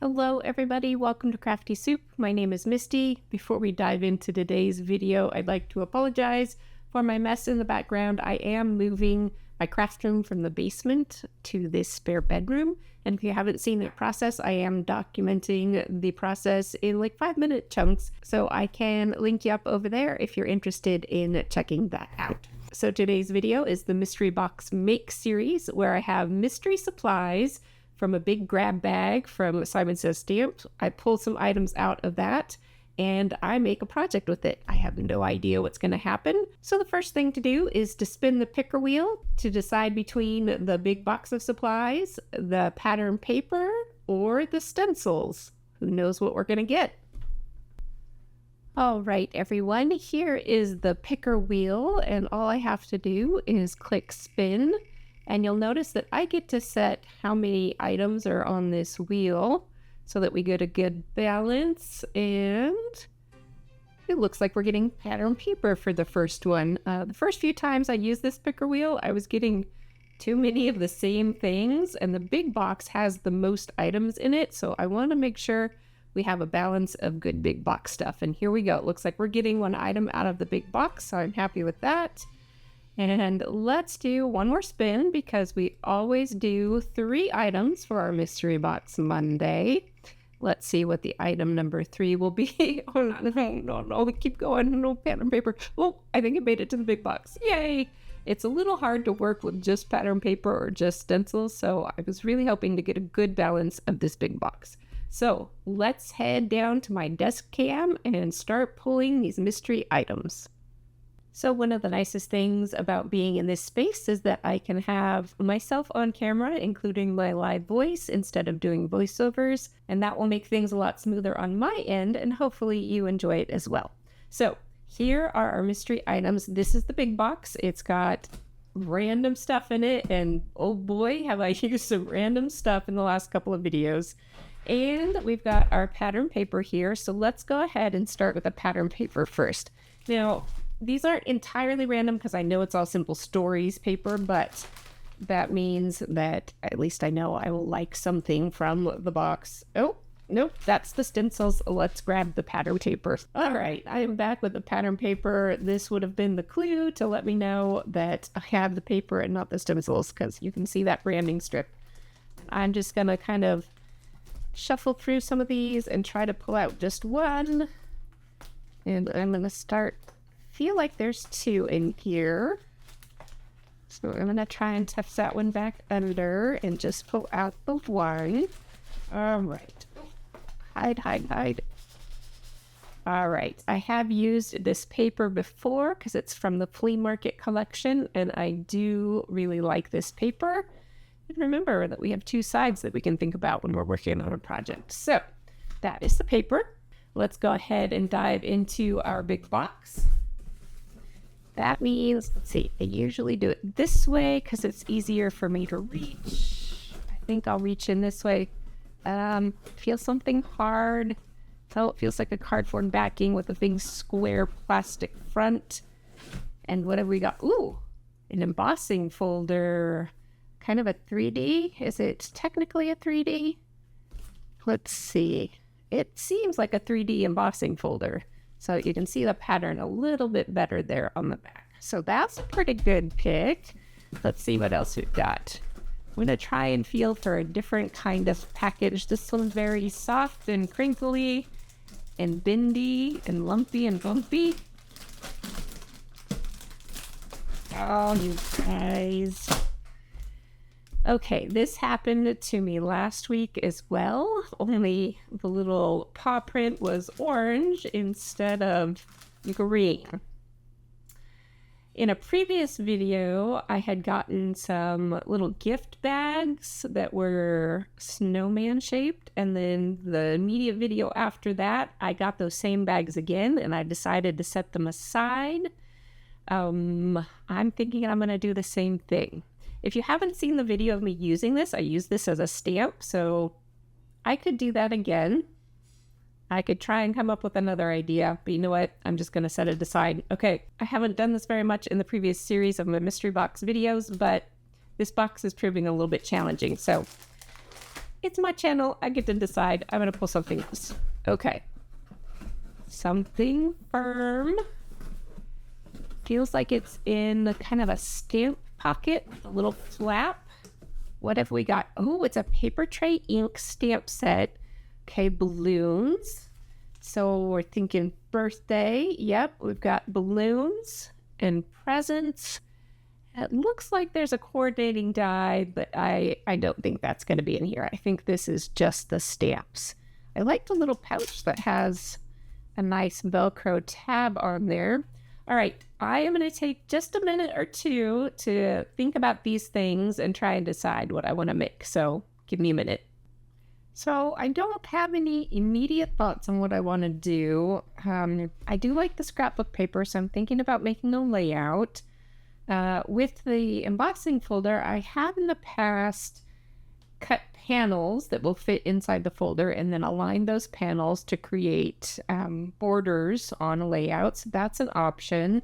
Hello everybody, welcome to Crafty Soup. My name is Misty. Before we dive into today's video, I'd like to apologize for my mess in the background. I am moving my craft room from the basement to this spare bedroom. And if you haven't seen the process, I am documenting the process in like 5-minute chunks. So I can link you up over there if you're interested in checking that out. So today's video is the Mystery Box Make series, where I have mystery supplies from a big grab bag from Simon Says Stamped. I pull some items out of that and I make a project with it. I have no idea what's going to happen. So the first thing to do is to spin the picker wheel to decide between the big box of supplies, the pattern paper, or the stencils. Who knows what we're going to get? All right, everyone, here is the picker wheel, and all I have to do is click spin. And you'll notice that I get to set how many items are on this wheel so that we get a good balance. And it looks like we're getting pattern paper for the first one. The first few times I used this picker wheel, I was getting too many of the same things. And the big box has the most items in it. So I want to make sure we have a balance of good big box stuff. And here we go. It looks like we're getting one item out of the big box. So I'm happy with that. And let's do one more spin because we always do 3 items for our Mystery Box Monday. Let's see what the item number 3 will be. Oh, no, keep going. No pattern paper. Oh, I think it made it to the big box. Yay! It's a little hard to work with just pattern paper or just stencils, so I was really hoping to get a good balance of this big box. So let's head down to my desk cam and start pulling these mystery items. So one of the nicest things about being in this space is that I can have myself on camera, including my live voice, instead of doing voiceovers, and that will make things a lot smoother on my end, and hopefully you enjoy it as well. So here are our mystery items. This is the big box. It's got random stuff in it, and oh boy, have I used some random stuff in the last couple of videos. And we've got our pattern paper here, so let's go ahead and start with the pattern paper first. Now, these aren't entirely random because I know it's all Simple Stories paper, but that means that at least I know I will like something from the box. Oh, nope, that's the stencils. Let's grab the pattern paper. All right, I am back with the pattern paper. This would have been the clue to let me know that I have the paper and not the stencils, because you can see that branding strip. I'm just going to kind of shuffle through some of these and try to pull out just one. And I'm going to start. Feel like there's 2 in here, so I'm gonna try and tuck that one back under and just pull out the one. All right, hide. All right, I have used this paper before because it's from the flea market collection, and I do really like this paper. And remember that we have 2 sides that we can think about when we're working on a project. So that is the paper. Let's go ahead and dive into our big box. That means, let's see, I usually do it this way because it's easier for me to reach. I think I'll reach in this way. Feel something hard. So it feels like a cardboard backing with a big square plastic front. And what have we got? Ooh, an embossing folder. Kind of a 3D. Is it technically a 3D? Let's see. It seems like a 3D embossing folder. So you can see the pattern a little bit better there on the back. So that's a pretty good pick. Let's see what else we've got. I'm going to try and feel for a different kind of package. This one's very soft and crinkly and bendy and lumpy and bumpy. Oh, you guys. Okay, this happened to me last week as well, only the little paw print was orange instead of green. In a previous video, I had gotten some little gift bags that were snowman shaped, and then the immediate video after that, I got those same bags again, and I decided to set them aside. I'm thinking I'm going to do the same thing. If you haven't seen the video of me using this, I use this as a stamp, so I could do that again. I could try and come up with another idea, but you know what? I'm just going to set it aside. Okay, I haven't done this very much in the previous series of my mystery box videos, but this box is proving a little bit challenging, so It's my channel. I get to decide. I'm going to pull something else. Okay. Something firm. Feels like it's in the kind of a stamp pocket, a little flap. What have we got? Oh, it's a paper tray ink stamp set. Okay, balloons. So we're thinking birthday. Yep, we've got balloons and presents. It looks like there's a coordinating die, but I don't think that's going to be in here. I think this is just the stamps. I like the little pouch that has a nice Velcro tab on there. All right, I am going to take just a minute or two to think about these things and try and decide what I want to make. So give me a minute. So I don't have any immediate thoughts on what I want to do. I do like the scrapbook paper, so I'm thinking about making a layout. With the embossing folder, I have in the past cut panels that will fit inside the folder and then align those panels to create borders on a layout. So that's an option.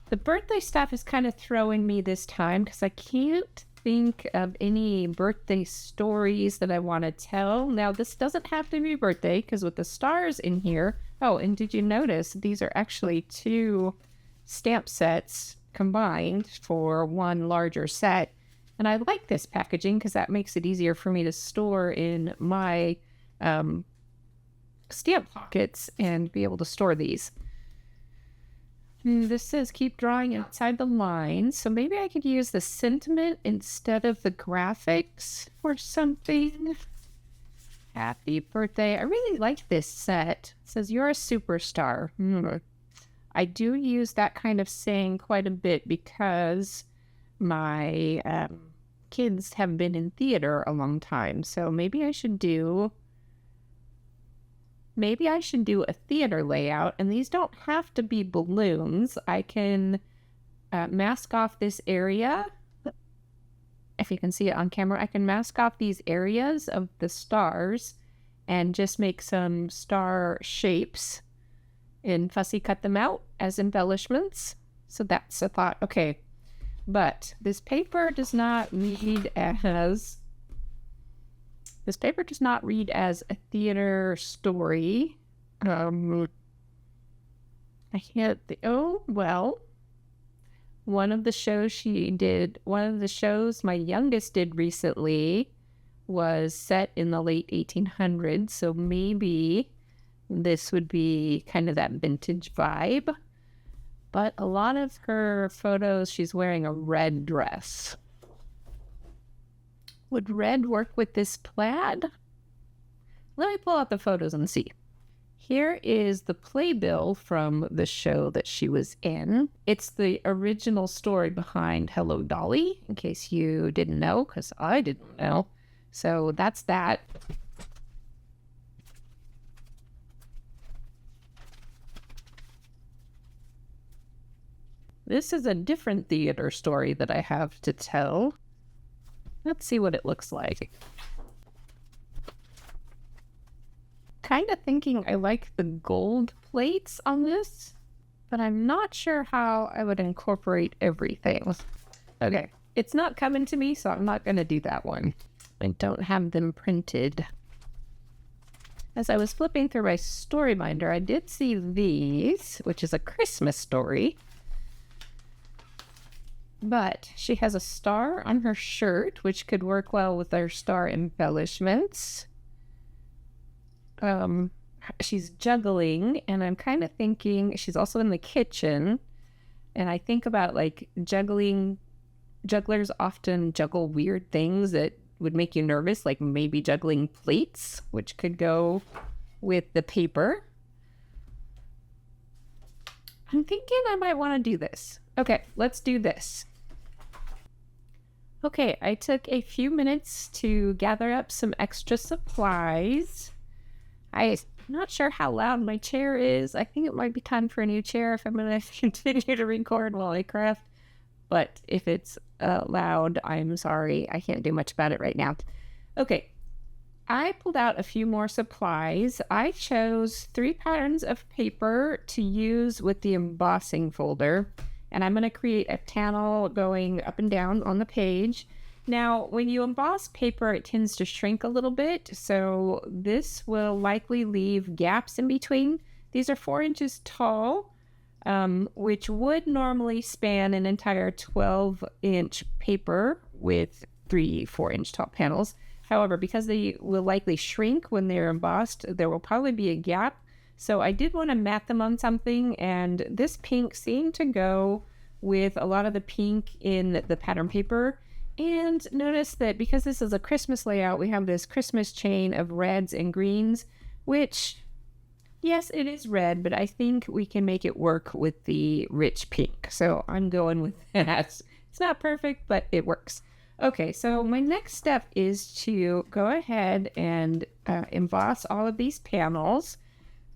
The birthday stuff is kind of throwing me this time because I can't think of any birthday stories that I want to tell. Now, this doesn't have to be birthday because with the stars in here. Oh, and did you notice these are actually two stamp sets combined for one larger set? And I like this packaging because that makes it easier for me to store in my stamp pockets and be able to store these. This says keep drawing outside the lines, so maybe I could use the sentiment instead of the graphics or something. Happy birthday. I really like this set. It says you're a superstar. I do use that kind of saying quite a bit because my kids have been in theater a long time, so maybe I should do a theater layout, and these don't have to be balloons. I can mask off this area. If you can see it on camera, I can mask off these areas of the stars and just make some star shapes and fussy cut them out as embellishments. So that's a thought. Okay, but this paper does not read as a theater story. I can't. One of the shows my youngest did recently was set in the late 1800s. So maybe this would be kind of that vintage vibe. But a lot of her photos, she's wearing a red dress. Would red work with this plaid? Let me pull out the photos and see. Here is the playbill from the show that she was in. It's the original story behind Hello, Dolly, in case you didn't know, because I didn't know. So that's that. This is a different theater story that I have to tell. Let's see what it looks like. Kind of thinking I like the gold plates on this, but I'm not sure how I would incorporate everything. Okay, it's not coming to me, so I'm not going to do that one. I don't have them printed. As I was flipping through my story binder, I did see these, which is a Christmas story. But she has a star on her shirt, which could work well with our star embellishments. She's juggling, and I'm kind of thinking she's also in the kitchen. And I think about like juggling. Jugglers often juggle weird things that would make you nervous, like maybe juggling plates, which could go with the paper. I'm thinking I might want to do this. Okay, let's do this. Okay, I took a few minutes to gather up some extra supplies. I'm not sure how loud my chair is. I think it might be time for a new chair if I'm going to continue to record while I craft. But if it's loud, I'm sorry. I can't do much about it right now. Okay, I pulled out a few more supplies. I chose 3 patterns of paper to use with the embossing folder. And I'm going to create a panel going up and down on the page. Now, when you emboss paper, it tends to shrink a little bit, so this will likely leave gaps in between. These are 4 inches tall, which would normally span an entire 12-inch paper with 4-inch tall panels. However, because they will likely shrink when they're embossed, there will probably be a gap. So I did want to mat them on something, and this pink seemed to go with a lot of the pink in the pattern paper. And notice that because this is a Christmas layout, we have this Christmas chain of reds and greens, which, yes, it is red, but I think we can make it work with the rich pink. So I'm going with that. It's not perfect, but it works. Okay, so my next step is to go ahead and emboss all of these panels.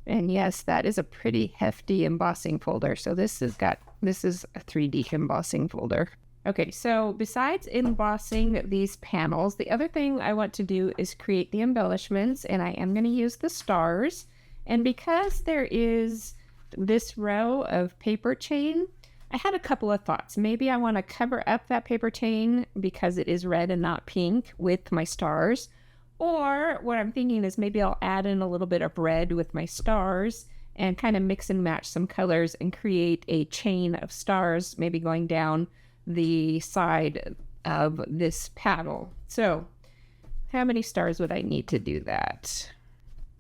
And yes, that is a pretty hefty embossing folder. So this is a 3D embossing folder. Okay, so besides embossing these panels, the other thing I want to do is create the embellishments, and I am going to use the stars. And because there is this row of paper chain, I had a couple of thoughts. Maybe I want to cover up that paper chain because it is red and not pink with my stars. Or what I'm thinking is maybe I'll add in a little bit of red with my stars and kind of mix and match some colors and create a chain of stars, maybe going down the side of this paddle. So how many stars would I need to do that?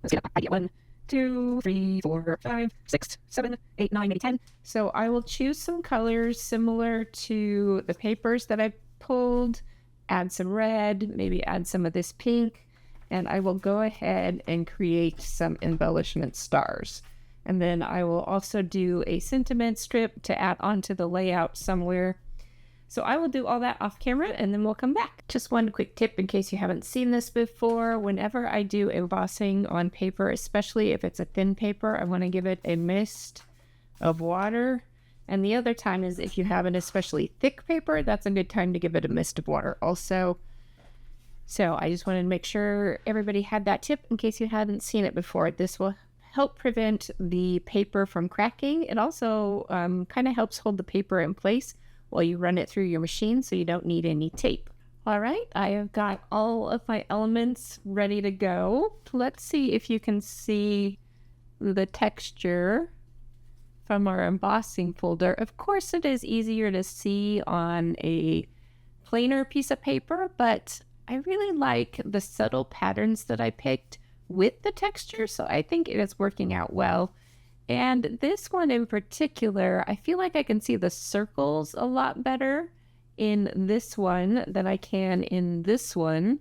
Let's get I get 1, 2, 3, 4, 5, 6, 7, 8, 9, maybe 10. So I will choose some colors similar to the papers that I pulled, add some red, maybe add some of this pink, and I will go ahead and create some embellishment stars. And then I will also do a sentiment strip to add onto the layout somewhere. So I will do all that off camera and then we'll come back. Just one quick tip in case you haven't seen this before. Whenever I do embossing on paper, especially if it's a thin paper, I want to give it a mist of water. And the other time is if you have an especially thick paper, that's a good time to give it a mist of water also. So I just wanted to make sure everybody had that tip in case you hadn't seen it before. This will help prevent the paper from cracking. It also kind of helps hold the paper in place while you run it through your machine, so you don't need any tape. All right, I have got all of my elements ready to go. Let's see if you can see the texture from our embossing folder. Of course, it is easier to see on a plainer piece of paper, but I really like the subtle patterns that I picked with the texture, so I think it is working out well. And this one in particular, I feel like I can see the circles a lot better in this one than I can in this one.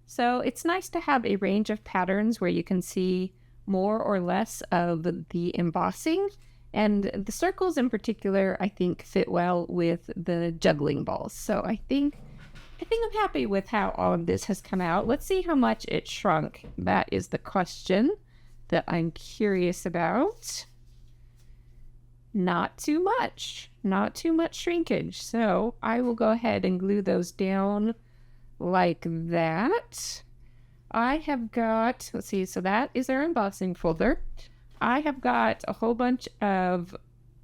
So it's nice to have a range of patterns where you can see more or less of the embossing. And the circles in particular, I think fit well with the juggling balls. So I think I'm happy with how all of this has come out. Let's see how much it shrunk. That is the question that I'm curious about. Not too much shrinkage. So I will go ahead and glue those down like that. I have got, let's see, so that is our embossing folder. I have got a whole bunch of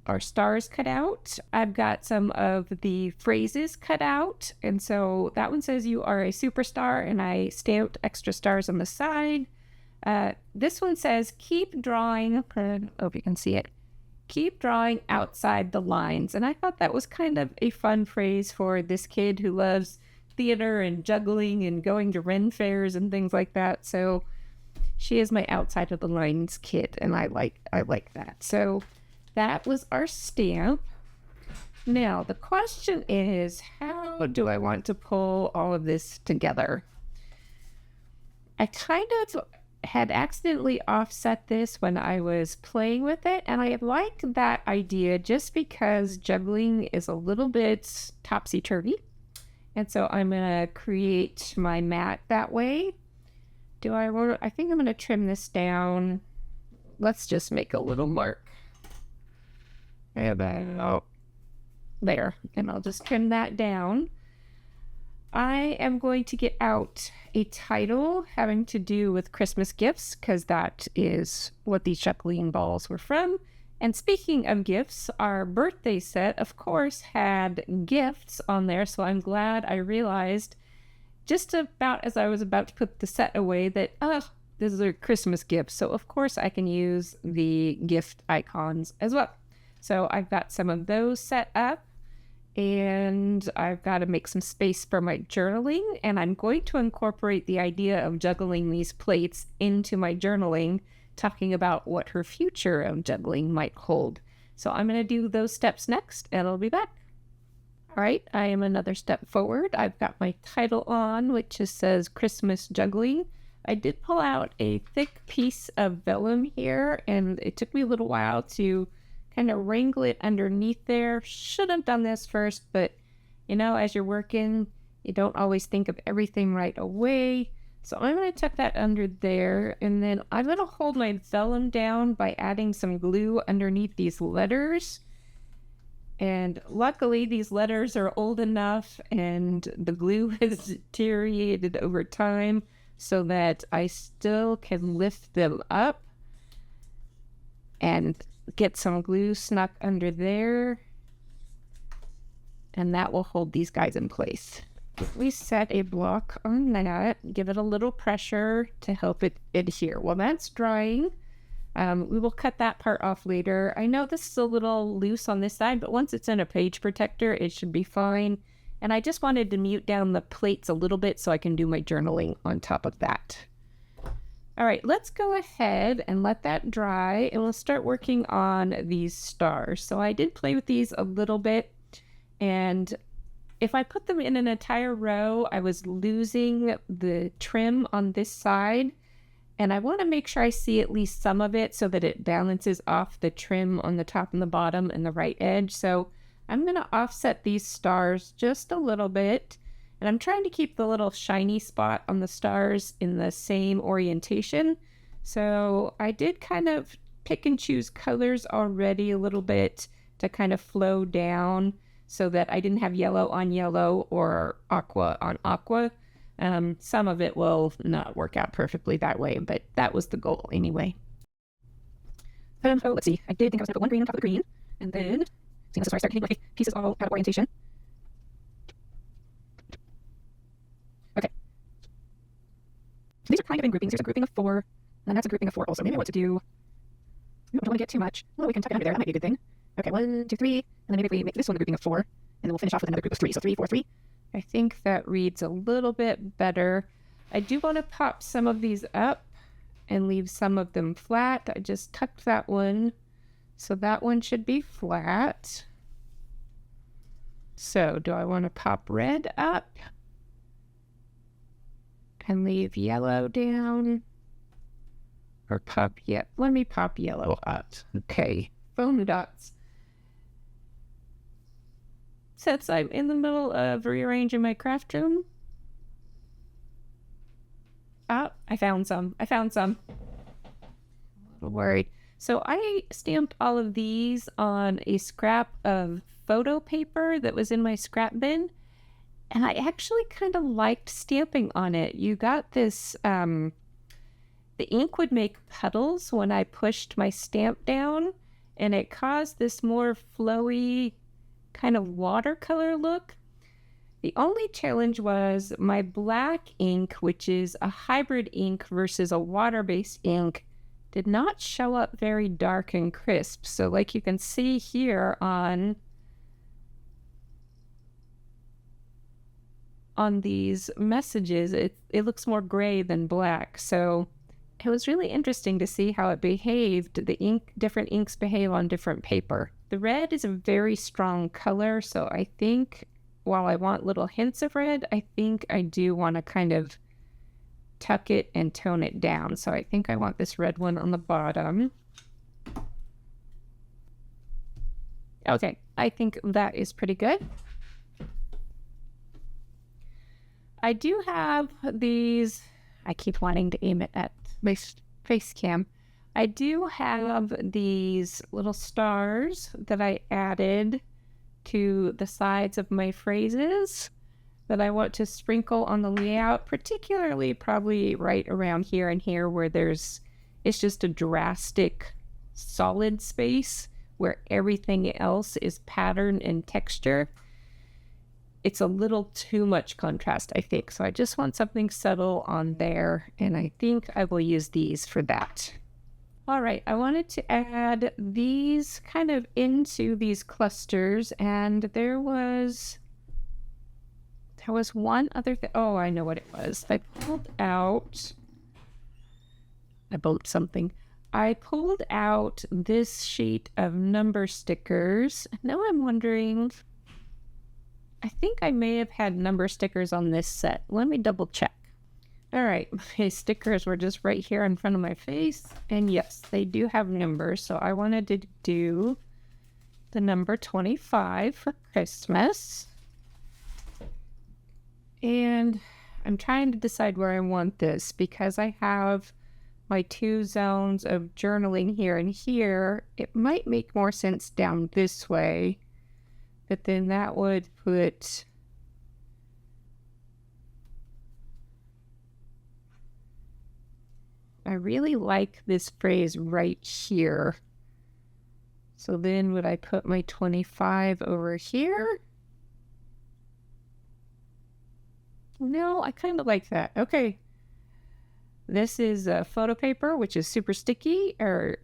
our stars cut out. I've got some of the phrases cut out. And so that one says you are a superstar, and I stamped extra stars on the side. This one says keep drawing, I hope you can see it. Keep drawing outside the lines. And I thought that was kind of a fun phrase for this kid who loves theater and juggling and going to Ren fairs and things like that. So she is my outside of the lines kid, and I like that. So that was our stamp. Now the question is, how do I want to pull all of this together? I kind of had accidentally offset this when I was playing with it, and I like that idea just because juggling is a little bit topsy-turvy. And so I'm going to create my mat that way. I think I'm going to trim this down. Let's just make a little mark. And then, there. And I'll just trim that down. I am going to get out a title having to do with Christmas gifts, because that is what these juggling balls were from. And speaking of gifts, our birthday set, of course, had gifts on there. So I'm glad I realized just about as I was about to put the set away that, oh, this is a Christmas gift. So of course I can use the gift icons as well. So I've got some of those set up, and I've got to make some space for my journaling, and I'm going to incorporate the idea of juggling these plates into my journaling, talking about what her future of juggling might hold. So I'm going to do those steps next, and I'll be back. All right, I am another step forward. I've got my title on, which just says Christmas Juggling. I did pull out a thick piece of vellum here, and it took me a little while to kind of wrangle it underneath there. Should have done this first, but as you're working, you don't always think of everything right away. So I'm going to tuck that under there, and then I'm going to hold my vellum down by adding some glue underneath these letters. And luckily, these letters are old enough and the glue has deteriorated over time so that I still can lift them up and get some glue snuck under there. And that will hold these guys in place. We set a block on that, give it a little pressure to help it adhere. While that's drying, we will cut that part off later. I know this is a little loose on this side, but once it's in a page protector, it should be fine. And I just wanted to mute down the plates a little bit so I can do my journaling on top of that. All right, let's go ahead and let that dry, and we'll start working on these stars. So I did play with these a little bit, and if I put them in an entire row, I was losing the trim on this side. And I want to make sure I see at least some of it so that it balances off the trim on the top and the bottom and the right edge. So I'm going to offset these stars just a little bit. And I'm trying to keep the little shiny spot on the stars in the same orientation. So I did kind of pick and choose colors already a little bit to kind of flow down so that I didn't have yellow on yellow or aqua on aqua. Some of it will not work out perfectly that way, but that was the goal anyway. Let's see. I did think I was going to put one green on top of the green, and then this is where I start getting my pieces all out of orientation. Okay. So these are kind of in groupings. Here's a grouping of 4, and that's a grouping of 4 also. Maybe I want to do... I don't want to get too much. Well, we can tuck it under there. That might be a good thing. Okay, 1, 2, 3, and then maybe if we make this one a grouping of 4, and then we'll finish off with another group of 3. So 3, 4, 3. I think that reads a little bit better. I do want to pop some of these up and leave some of them flat. I just tucked that one, so that one should be flat. So do I want to pop red up and leave yellow down? Or pop, yeah, let me pop yellow up. Okay, foam dots. Since I'm in the middle of rearranging my craft room. Oh, I found some. A little worried. So I stamped all of these on a scrap of photo paper that was in my scrap bin. And I actually kind of liked stamping on it. You got this, the ink would make puddles when I pushed my stamp down. And it caused this more flowy kind of watercolor look. The only challenge was my black ink, which is a hybrid ink versus a water-based ink, did not show up very dark and crisp. So like you can see here on these messages, it looks more gray than black. So it was really interesting to see how it behaved. The ink, different inks behave on different paper. The red is a very strong color, so I think while I want little hints of red, I think I do want to kind of tuck it and tone it down. So I think I want this red one on the bottom. Okay, I think that is pretty good. I do have these, I keep wanting to aim it at my face cam. I do have these little stars that I added to the sides of my phrases that I want to sprinkle on the layout, particularly probably right around here and here where it's just a drastic solid space where everything else is pattern and texture. it's a little too much contrast, I think. So I just want something subtle on there, and I think I will use these for that. All right, I wanted to add these kind of into these clusters, and there was one other thing. Oh, I know what it was. I bumped something. I pulled out this sheet of number stickers. Now I'm wondering, I think I may have had number stickers on this set. Let me double check. All right, my stickers were just right here in front of my face. And yes, they do have numbers. So I wanted to do the number 25 for Christmas. And I'm trying to decide where I want this because I have my 2 zones of journaling here and here. It might make more sense down this way, but then that would put... I really like this phrase right here. So then would I put my 25 over here? No, I kind of like that. Okay. This is a photo paper, which is super sticky, or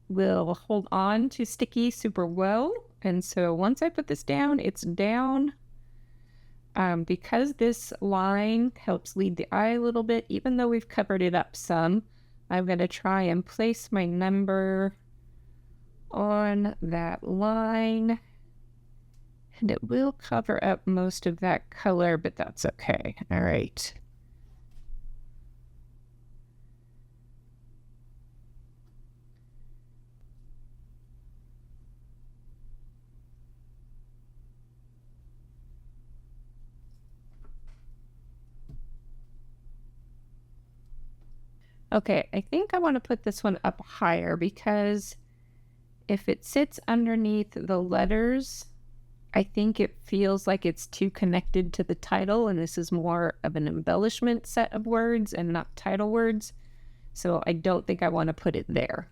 will hold on to sticky super well. And so once I put this down, it's down. Because this line helps lead the eye a little bit, even though we've covered it up some, I'm going to try and place my number on that line. And it will cover up most of that color, but that's okay. All right. Okay, I think I want to put this one up higher because if it sits underneath the letters, I think it feels like it's too connected to the title, and this is more of an embellishment set of words and not title words. So I don't think I want to put it there.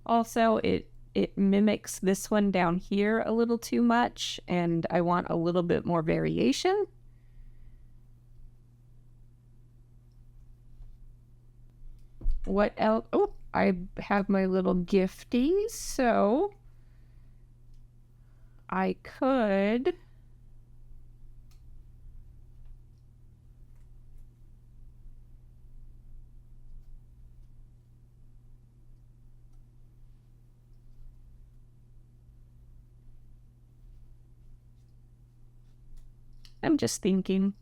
Also, it mimics this one down here a little too much, and I want a little bit more variation. What else? Oh, I have my little gifties, so I could I'm just thinking.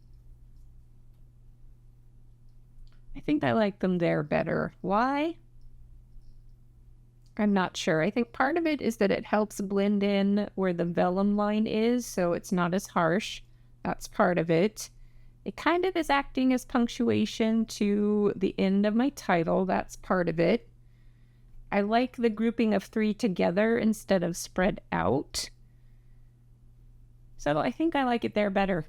I think I like them there better. Why? I'm not sure. I think part of it is that it helps blend in where the vellum line is, so it's not as harsh. That's part of it. It kind of is acting as punctuation to the end of my title. That's part of it. I like the grouping of 3 together instead of spread out. So I think I like it there better.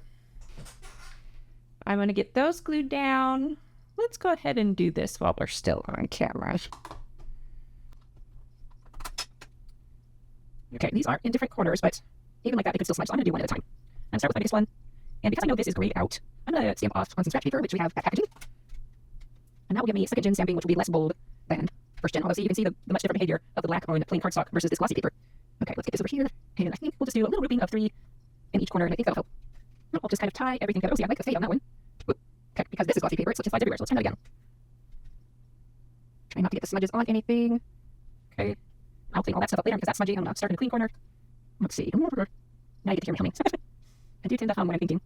I'm going to get those glued down. Let's go ahead and do this while we're still on camera. Okay, these are in different corners, but even like that, they could still smudge, so I'm going to do one at a time. I'm going to start with my biggest one. And because I know this is grayed out, I'm going to stamp off on some scratch paper, which we have at packaging. And that will give me second gen stamping, which will be less bold than first gen. Obviously, you can see the much different behavior of the black on plain cardstock versus this glossy paper. Okay, let's get this over here. And I think we'll just do a little grouping of 3 in each corner, and I think that'll help. I'll just kind of tie everything together. Oh, see, I like the fade on that one. Okay, because this is glossy paper, so it just slides everywhere. So let's try that again. Try not to get the smudges on anything. Okay. I'll clean all that stuff up later because that's smudgy. I'm going to start in the clean corner. Let's see. Now you get to hear me humming. I do tend to hum when I'm thinking.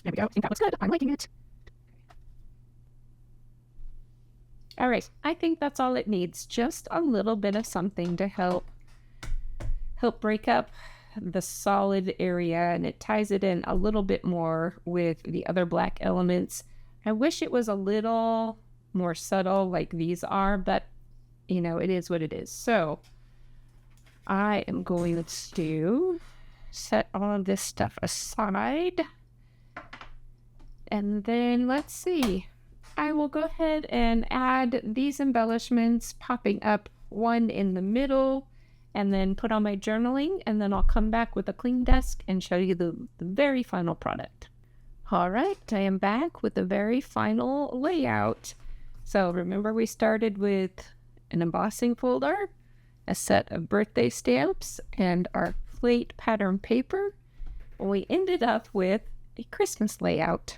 There we go. I think that looks good. I'm liking it. All right. I think that's all it needs. Just a little bit of something to help break up the solid area, and it ties it in a little bit more with the other black elements. I wish it was a little more subtle like these are, but you know, it is what it is. So I am going to set all of this stuff aside. And then let's see. I will go ahead and add these embellishments, popping up one in the middle and then put on my journaling, and then I'll come back with a clean desk and show you the very final product. All right, I am back with the very final layout. So remember, we started with an embossing folder, a set of birthday stamps, and our plate pattern paper. We ended up with a Christmas layout.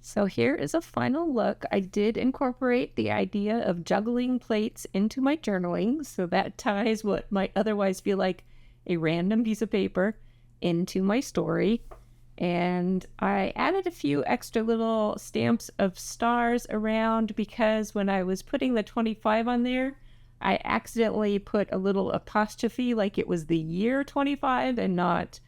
So here is a final look. I did incorporate the idea of juggling plates into my journaling, so that ties what might otherwise feel like a random piece of paper into my story. And I added a few extra little stamps of stars around because when I was putting the 25 on there, I accidentally put a little apostrophe like it was the year 25 and not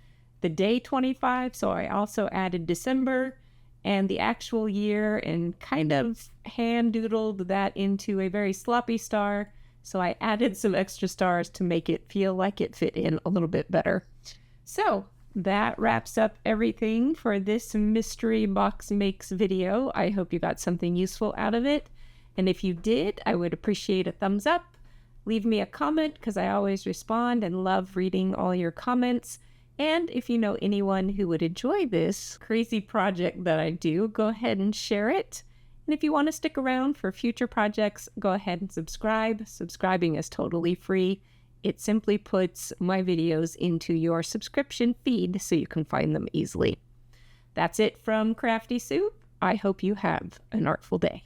the day 25. So I also added December and the actual year and kind of hand doodled that into a very sloppy star. So I added some extra stars to make it feel like it fit in a little bit better. So that wraps up everything for this Mystery Box Makes video. I hope you got something useful out of it. And if you did, I would appreciate a thumbs up. Leave me a comment because I always respond and love reading all your comments. And if you know anyone who would enjoy this crazy project that I do, go ahead and share it. And if you want to stick around for future projects, go ahead and subscribe. Subscribing is totally free. It simply puts my videos into your subscription feed so you can find them easily. That's it from Crafty Soup. I hope you have an artful day.